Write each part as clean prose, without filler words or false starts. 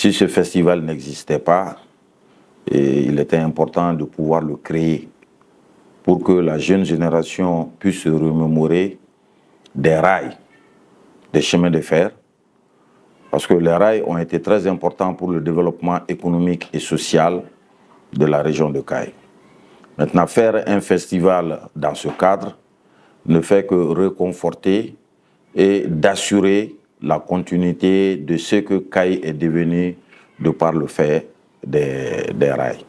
Si ce festival n'existait pas, il était important de pouvoir le créer pour que la jeune génération puisse se remémorer des rails, des chemins de fer, parce que les rails ont été très importants pour le développement économique et social de la région de Kayes. Maintenant, faire un festival dans ce cadre ne fait que réconforter et d'assurer la continuité de ce que Kayes est devenu de par le fait des rails.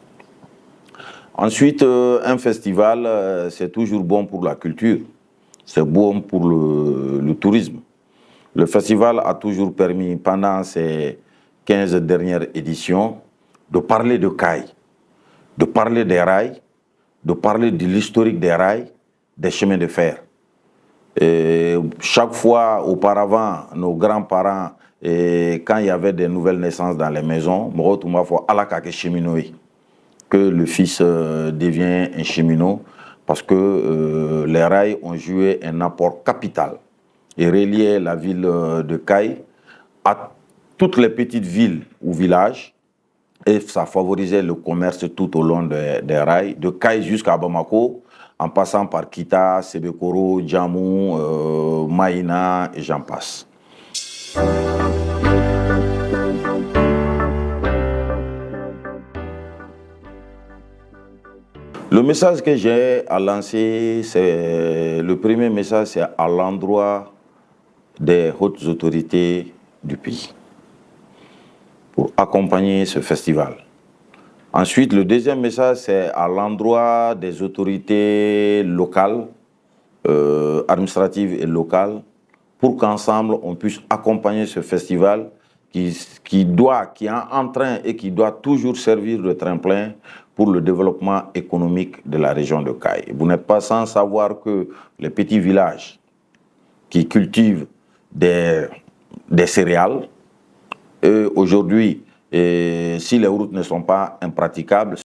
Ensuite, un festival, c'est toujours bon pour la culture, c'est bon pour le tourisme. Le festival a toujours permis, pendant ces 15 dernières éditions, de parler de Kayes, de parler des rails, de parler de l'historique des rails, des chemins de fer. Et chaque fois, auparavant, nos grands-parents, quand il y avait des nouvelles naissances dans les maisons, que le fils devient un cheminot, parce que les rails ont joué un apport capital et reliaient la ville de Kayes à toutes les petites villes ou villages, et ça favorisait le commerce tout au long des rails, de Kayes jusqu'à Bamako, en passant par Kita, Sebekoro, Djamou, Maïna et j'en passe. Le message que j'ai à lancer, le premier message, c'est à l'endroit des hautes autorités du pays pour accompagner ce festival. Ensuite, le deuxième message, c'est à l'endroit des autorités locales, administratives et locales, pour qu'ensemble, on puisse accompagner ce festival qui est en train et qui doit toujours servir de tremplin pour le développement économique de la région de Kayes. Vous n'êtes pas sans savoir que les petits villages qui cultivent des céréales, aujourd'hui, si les routes ne sont pas impraticables,